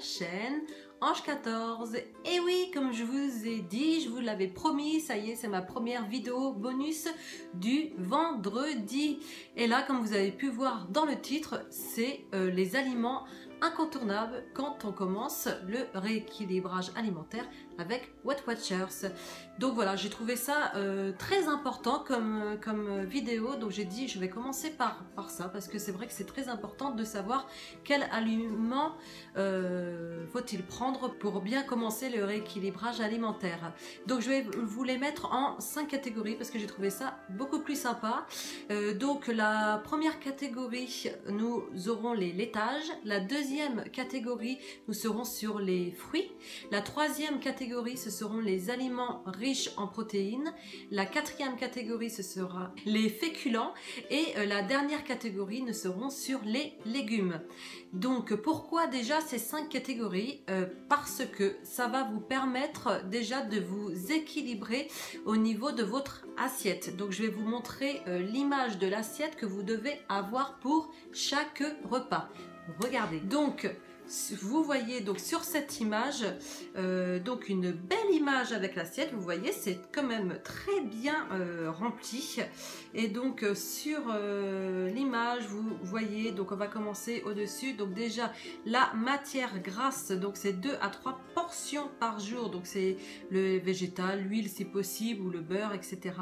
chaîne Ange 14. Et oui, comme je vous ai dit, je vous l'avais promis, ça y est, c'est ma première vidéo bonus du vendredi. Et là, comme vous avez pu voir dans le titre, c'est les aliments incontournables quand on commence le rééquilibrage alimentaire avec Weight Watchers. Donc voilà, j'ai trouvé ça très important comme vidéo, donc j'ai dit je vais commencer par ça parce que c'est vrai que c'est très important de savoir quel aliment faut-il prendre pour bien commencer le rééquilibrage alimentaire. Donc je vais vous les mettre en 5 catégories parce que j'ai trouvé ça beaucoup plus sympa. Donc la première catégorie, nous aurons les laitages. La deuxième catégorie, nous serons sur les fruits. La troisième catégorie, ce seront les aliments riches en protéines. La quatrième catégorie, ce sera les féculents. Et la dernière catégorie, nous serons sur les légumes. Donc pourquoi déjà ces 5 catégories? Parce que ça va vous permettre déjà de vous équilibrer au niveau de votre assiette. Donc je vais vous montrer l'image de l'assiette que vous devez avoir pour chaque repas. Regardez. Donc vous voyez donc sur cette image donc une belle image avec l'assiette. Vous voyez, c'est quand même très bien rempli. Et donc sur l'image, vous voyez, donc on va commencer au-dessus. Donc déjà la matière grasse, donc c'est 2 à 3 portions par jour. Donc c'est le végétal, l'huile si possible ou le beurre, etc.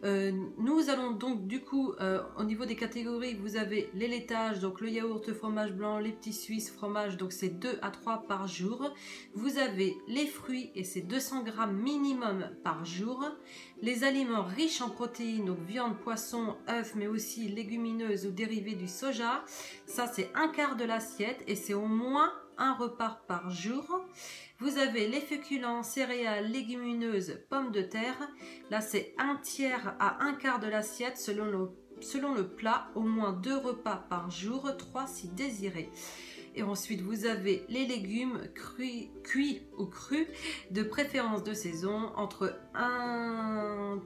Nous allons donc du coup au niveau des catégories, vous avez les laitages, donc le yaourt, le fromage blanc, les petits suisses, fromage, donc c'est 2 à 3 par jour. Vous avez les fruits et c'est 200 grammes minimum par jour. Les aliments riches en protéines, donc viande, poisson, œufs, mais aussi légumineuses ou dérivés du soja. Ça c'est un quart de l'assiette et c'est au moins un repas par jour. Vous avez les féculents, céréales, légumineuses, pommes de terre. Là c'est un tiers à un quart de l'assiette selon le plat, au moins 2 repas par jour, 3 si désiré. Et ensuite, vous avez les légumes cuits ou crus, de préférence de saison, entre un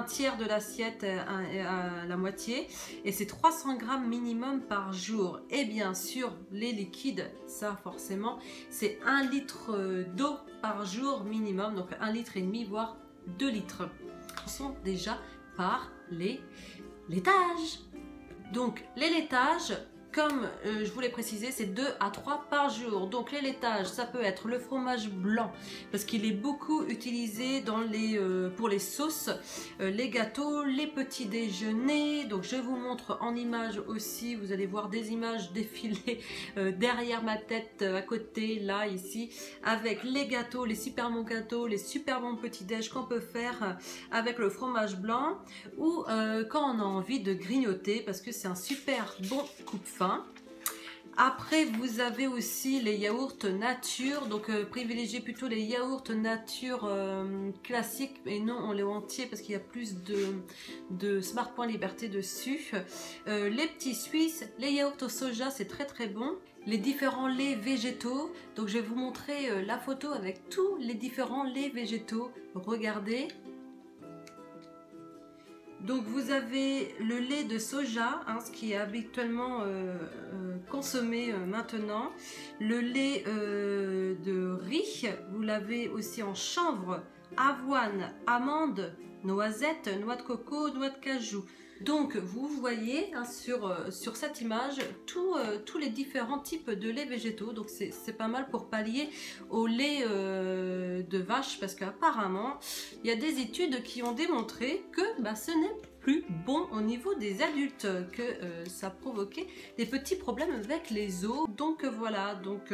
tiers de l'assiette à la moitié. Et c'est 300 grammes minimum par jour. Et bien sûr, les liquides, ça forcément, c'est 1 litre d'eau par jour minimum. Donc 1,5 litre, voire 2 litres. Commençons déjà par les laitages. Donc les laitages, comme je vous l'ai précisé, c'est 2 à 3 par jour. Donc les laitages, ça peut être le fromage blanc, parce qu'il est beaucoup utilisé dans pour les sauces, les gâteaux, les petits déjeuners. Donc je vous montre en image aussi, vous allez voir des images défiler derrière ma tête, à côté, là, ici, avec les gâteaux, les super bons gâteaux, les super bons petits déj qu'on peut faire avec le fromage blanc, ou quand on a envie de grignoter, parce que c'est un super bon coupe-faim. Après, vous avez aussi les yaourts nature, donc privilégiez plutôt les yaourts nature classiques et non en lait entier parce qu'il y a plus de Smart Point Liberté dessus. Les petits suisses, les yaourts au soja, c'est très très bon. Les différents laits végétaux, donc je vais vous montrer la photo avec tous les différents laits végétaux. Regardez. Donc vous avez le lait de soja, hein, ce qui est habituellement consommé maintenant. Le lait de riz, vous l'avez aussi en chanvre, avoine, amande, noisette, noix de coco, noix de cajou. Donc vous voyez hein, sur cette image tous les différents types de lait végétaux. Donc c'est pas mal pour pallier au lait de vache, parce qu'apparemment il y a des études qui ont démontré que ce n'est plus bon au niveau des adultes, que ça provoquait des petits problèmes avec les os. Donc voilà, donc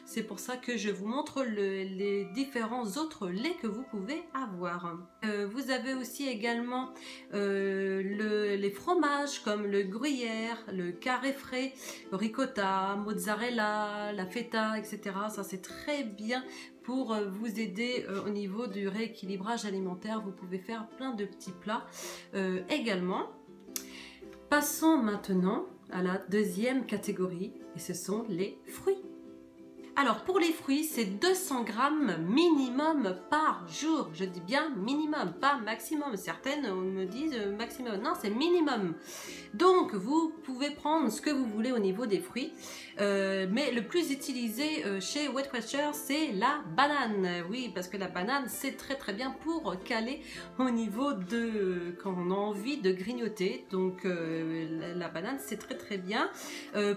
c'est pour ça que je vous montre les différents autres laits que vous pouvez avoir. Vous avez aussi également les fromages comme le gruyère, le carré frais, le ricotta, mozzarella, la feta, etc. Ça c'est très bien pour vous aider au niveau du rééquilibrage alimentaire. Vous pouvez faire plein de petits plats également. Passons maintenant à la deuxième catégorie et ce sont les fruits. Alors pour les fruits, c'est 200 grammes minimum par jour. Je dis bien minimum, pas maximum. Certaines me disent maximum. Non, c'est minimum. Donc vous pouvez prendre ce que vous voulez au niveau des fruits. Mais le plus utilisé chez Weight Watchers, c'est la banane. Oui, parce que la banane, c'est très très bien pour caler au niveau de quand on a envie de grignoter. Donc la banane, c'est très très bien.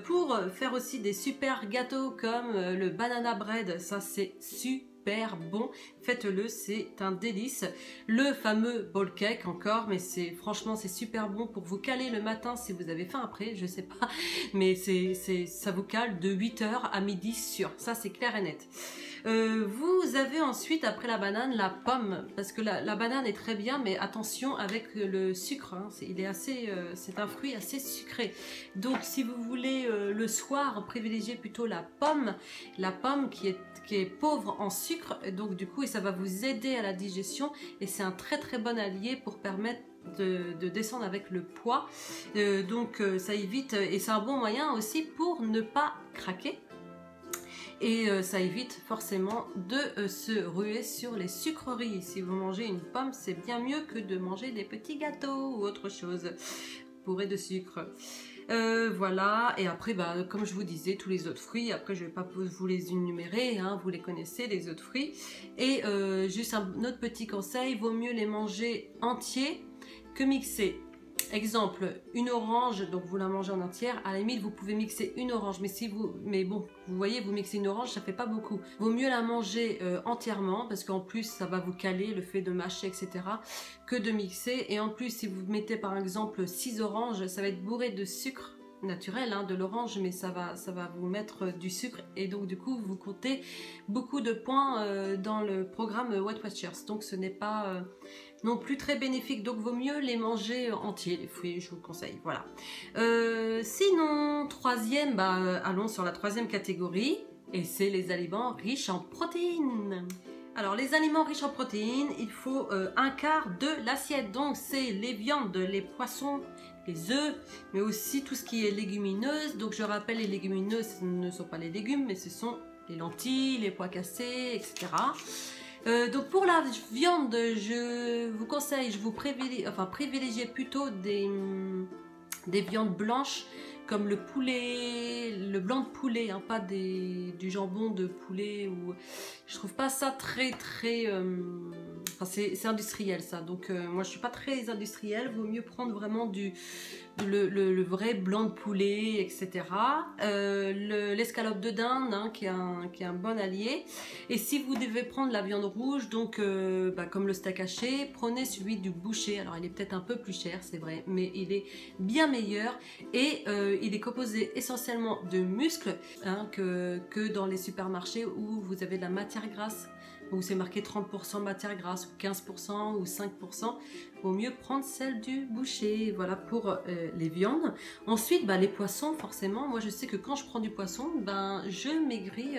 Pour faire aussi des super gâteaux comme le banana bread, ça c'est super bon, faites-le, c'est un délice. Le fameux bowl cake encore, mais franchement c'est super bon pour vous caler le matin si vous avez faim après, je sais pas, mais ça vous cale de 8h à midi sûr, ça c'est clair et net. Vous avez ensuite après la banane la pomme, parce que la banane est très bien, mais attention avec le sucre, hein, c'est un fruit assez sucré. Donc si vous voulez le soir privilégier plutôt la pomme qui est pauvre en sucre, donc du coup et ça va vous aider à la digestion et c'est un très très bon allié pour permettre de descendre avec le poids. Donc ça évite et c'est un bon moyen aussi pour ne pas craquer. Et ça évite forcément de se ruer sur les sucreries. Si vous mangez une pomme, c'est bien mieux que de manger des petits gâteaux ou autre chose bourré de sucre. Voilà, et après comme je vous disais, tous les autres fruits, après je vais pas vous les énumérer, hein, vous les connaissez les autres fruits. Et juste un autre petit conseil, vaut mieux les manger entiers que mixés. Exemple, une orange, donc vous la mangez en entière, à la limite vous pouvez mixer une orange, mais bon, vous voyez, vous mixez une orange, ça fait pas beaucoup. Vaut mieux la manger entièrement, parce qu'en plus ça va vous caler le fait de mâcher, etc., que de mixer. Et en plus, si vous mettez par exemple 6 oranges, ça va être bourré de sucre naturel, hein, de l'orange, mais ça va vous mettre du sucre, et donc du coup vous comptez beaucoup de points dans le programme Weight Watchers, donc ce n'est pas non plus très bénéfique, donc vaut mieux les manger entiers, les fruits, je vous le conseille, voilà. Sinon, troisième, allons sur la troisième catégorie, et c'est les aliments riches en protéines. Alors les aliments riches en protéines, il faut un quart de l'assiette, donc c'est les viandes, les poissons, les œufs, mais aussi tout ce qui est légumineuse. Donc je rappelle, les légumineuses, ce ne sont pas les légumes, mais ce sont les lentilles, les pois cassés, etc. Donc pour la viande, je vous conseille, privilégiez plutôt des viandes blanches, comme le poulet, le blanc de poulet, hein, pas du jambon de poulet. Je trouve pas ça très c'est industriel ça, donc moi je suis pas très industrielle, vaut mieux prendre vraiment le vrai blanc de poulet, etc. L'escalope de dinde, hein, qui est un bon allié. Et si vous devez prendre la viande rouge, donc comme le steak haché, prenez celui du boucher. Alors il est peut-être un peu plus cher, c'est vrai, mais il est bien meilleur, et il est composé essentiellement de muscles, hein, que dans les supermarchés où vous avez de la matière grasse, où c'est marqué 30% matière grasse, ou 15% ou 5%, vaut mieux prendre celle du boucher. Voilà pour les viandes. Ensuite, les poissons, forcément, moi je sais que quand je prends du poisson, je maigris.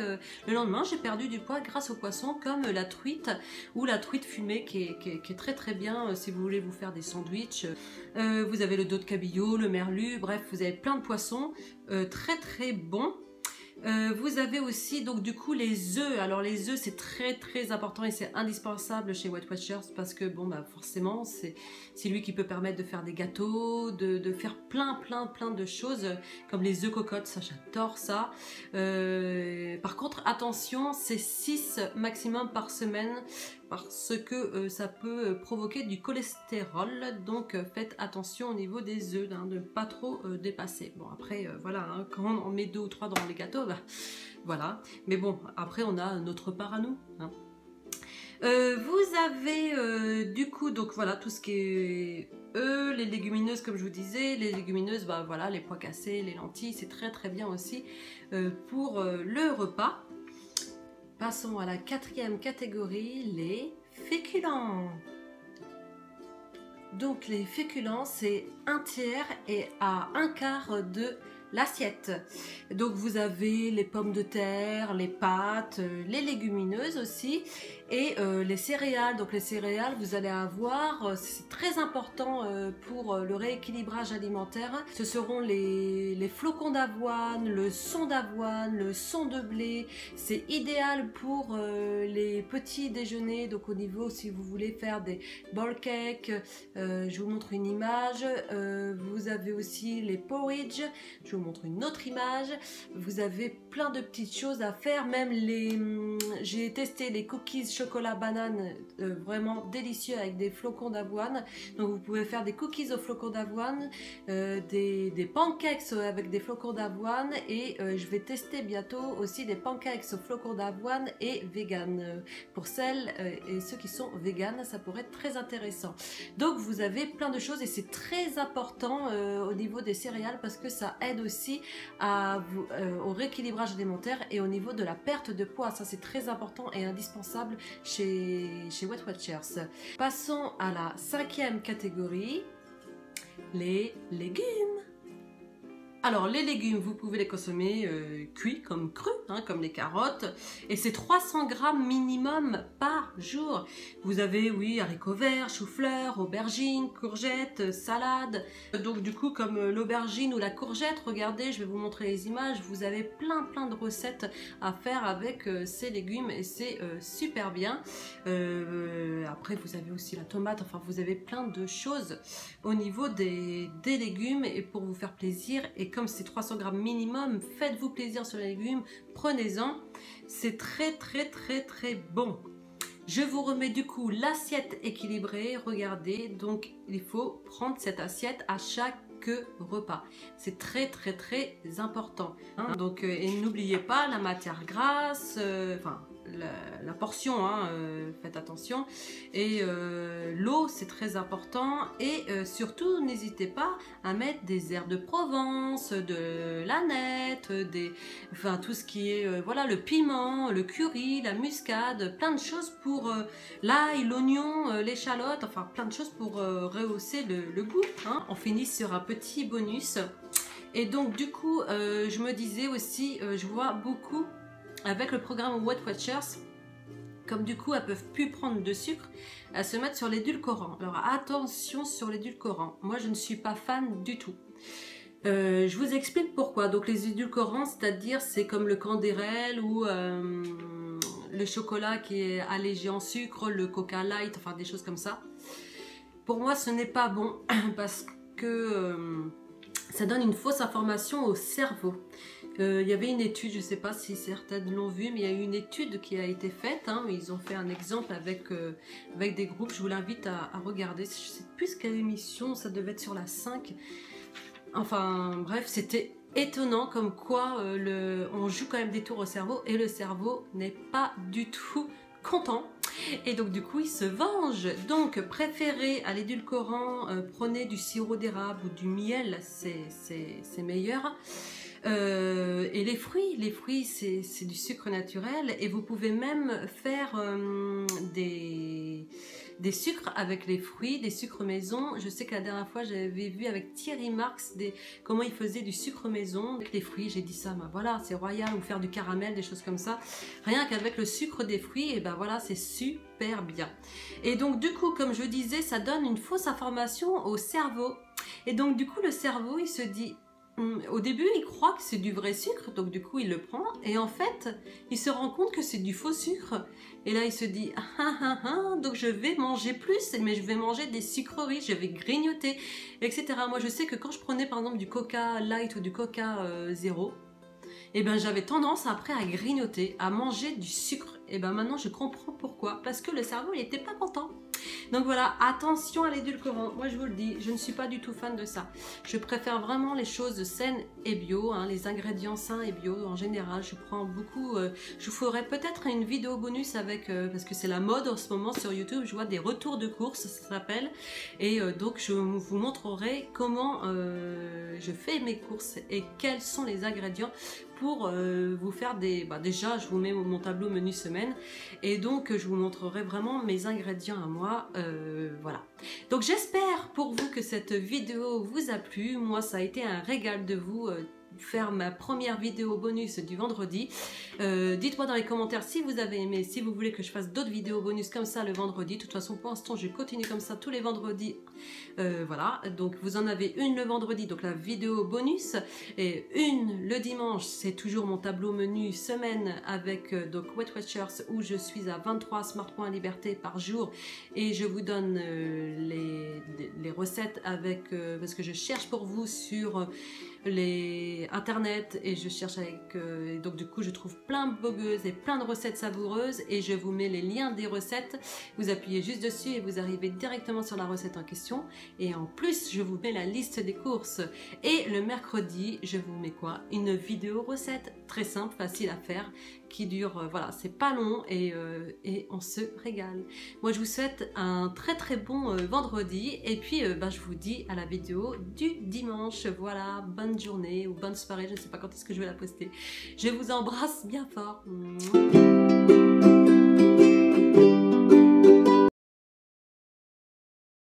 Le lendemain, j'ai perdu du poids grâce aux poissons, comme la truite ou la truite fumée qui est très très bien si vous voulez vous faire des sandwichs. Vous avez le dos de cabillaud, le merlu, bref, vous avez plein de poissons très très bons. Vous avez aussi donc du coup les œufs. Alors les œufs, c'est très très important et c'est indispensable chez Weight Watchers, parce que forcément c'est lui qui peut permettre de faire des gâteaux, de faire plein de choses, comme les œufs cocottes, ça j'adore ça. Par contre attention, c'est 6 maximum par semaine, parce que ça peut provoquer du cholestérol, donc faites attention au niveau des œufs, hein, de ne pas trop dépasser. Bon après voilà, hein, quand on met 2 ou 3 dans les gâteaux, voilà, mais bon après on a notre part à nous, hein. Vous avez du coup donc voilà tout ce qui est les légumineuses, comme je vous disais, les légumineuses, voilà, les pois cassés, les lentilles, c'est très très bien aussi pour le repas. Passons à la quatrième catégorie, les féculents. Donc les féculents, c'est un tiers et à un quart de l'assiette. Donc vous avez les pommes de terre, les pâtes, les légumineuses aussi, Et les céréales, donc les céréales, vous allez avoir, c'est très important pour le rééquilibrage alimentaire, ce seront les flocons d'avoine, le son d'avoine, le son de blé. C'est idéal pour les petits déjeuners, donc au niveau si vous voulez faire des bowl cakes, je vous montre une image. Vous avez aussi les porridge, je vous montre une autre image. Vous avez plein de petites choses à faire, même j'ai testé les cookies chocolat banane, vraiment délicieux avec des flocons d'avoine. Donc vous pouvez faire des cookies aux flocons d'avoine, des pancakes avec des flocons d'avoine, et je vais tester bientôt aussi des pancakes aux flocons d'avoine et vegan. Pour celles et ceux qui sont vegan, ça pourrait être très intéressant. Donc vous avez plein de choses et c'est très important au niveau des céréales parce que ça aide aussi au rééquilibrage alimentaire et au niveau de la perte de poids. Ça c'est très important et indispensable chez Weight Watchers. Passons à la 5e catégorie, les légumes. Alors les légumes, vous pouvez les consommer cuits comme crus, hein, comme les carottes, et c'est 300 grammes minimum par jour. Vous avez, oui, haricots verts, choux-fleurs, aubergines, courgettes, salades. Donc du coup, comme l'aubergine ou la courgette, regardez, je vais vous montrer les images, vous avez plein de recettes à faire avec ces légumes et c'est super bien. Après, vous avez aussi la tomate, enfin vous avez plein de choses au niveau des légumes et pour vous faire plaisir. Et comme c'est 300 grammes minimum, faites-vous plaisir sur les légumes, prenez-en, c'est très bon. Je vous remets du coup l'assiette équilibrée, regardez, donc il faut prendre cette assiette à chaque repas, c'est très important, hein. Donc et n'oubliez pas la matière grasse, enfin la portion, hein, faites attention, et l'eau c'est très important, et surtout n'hésitez pas à mettre des herbes de Provence, de l'aneth, enfin tout ce qui est voilà, le piment, le curry, la muscade, plein de choses pour l'ail, l'oignon, l'échalote, enfin plein de choses pour rehausser le goût, hein. On finit sur un petit bonus. Et donc du coup je me disais aussi, je vois beaucoup avec le programme Weight Watchers, comme du coup elles peuvent plus prendre de sucre, elles se mettent sur l'édulcorant. Alors attention sur l'édulcorant, moi je ne suis pas fan du tout. Je vous explique pourquoi. Donc les édulcorants, c'est-à-dire c'est comme le Canderel ou le chocolat qui est allégé en sucre, le Coca Light, enfin des choses comme ça. Pour moi ce n'est pas bon parce que ça donne une fausse information au cerveau. Il y avait une étude, je ne sais pas si certaines l'ont vu, mais il y a eu une étude qui a été faite, hein, ils ont fait un exemple avec des groupes, je vous l'invite à regarder, je ne sais plus quelle émission, ça devait être sur la 5, enfin bref, c'était étonnant comme quoi on joue quand même des tours au cerveau et le cerveau n'est pas du tout content. Et donc du coup il se venge. Donc préférez à l'édulcorant, prenez du sirop d'érable ou du miel, c'est meilleur. Et les fruits c'est du sucre naturel, et vous pouvez même faire des sucres avec les fruits, des sucres maison. Je sais que la dernière fois j'avais vu avec Thierry Marx comment il faisait du sucre maison avec les fruits. J'ai dit ça, ben voilà, c'est royal, ou faire du caramel, des choses comme ça. Rien qu'avec le sucre des fruits, et ben voilà, c'est super bien. Et donc du coup, comme je disais, ça donne une fausse information au cerveau. Et donc du coup, le cerveau, il se dit... Au début, il croit que c'est du vrai sucre, donc du coup, il le prend. Et en fait, il se rend compte que c'est du faux sucre. Et là, il se dit, donc je vais manger plus, mais je vais manger des sucreries, je vais grignoter, etc. Moi, je sais que quand je prenais par exemple du Coca Light ou du Coca Zéro, et ben j'avais tendance après à grignoter, à manger du sucre. Et ben maintenant, je comprends pourquoi. Parce que le cerveau, il n'était pas content. Donc voilà, attention à l'édulcorant. Moi je vous le dis, je ne suis pas du tout fan de ça. Je préfère vraiment les choses saines et bio, hein, les ingrédients sains et bio. En général, je prends beaucoup... je vous ferai peut-être une vidéo bonus avec... parce que c'est la mode en ce moment sur YouTube. Je vois des retours de courses, ça s'appelle. Et donc je vous montrerai comment je fais mes courses et quels sont les ingrédients pour vous faire des... déjà, je vous mets mon tableau menu semaine. Et donc, je vous montrerai vraiment mes ingrédients à moi. Voilà. Donc, j'espère pour vous que cette vidéo vous a plu. Moi, ça a été un régal de vous faire ma première vidéo bonus du vendredi. Dites-moi dans les commentaires si vous avez aimé, si vous voulez que je fasse d'autres vidéos bonus comme ça le vendredi. De toute façon, pour l'instant, je continue comme ça tous les vendredis. Voilà, donc vous en avez une le vendredi, donc la vidéo bonus, et une le dimanche, c'est toujours mon tableau menu semaine avec donc Weight Watchers, où je suis à 23 smart points liberté par jour et je vous donne les recettes avec parce que je cherche pour vous sur les internet et je cherche avec donc du coup je trouve plein de blogueuses et plein de recettes savoureuses et je vous mets les liens des recettes, vous appuyez juste dessus et vous arrivez directement sur la recette en question, et en plus je vous mets la liste des courses. Et le mercredi je vous mets quoi, une vidéo recette très simple, facile à faire, qui dure voilà, c'est pas long et on se régale. Moi je vous souhaite un très bon vendredi, et puis je vous dis à la vidéo du dimanche. Voilà, bonne journée ou bonne soirée, je ne sais pas quand est-ce que je vais la poster. Je vous embrasse bien fort.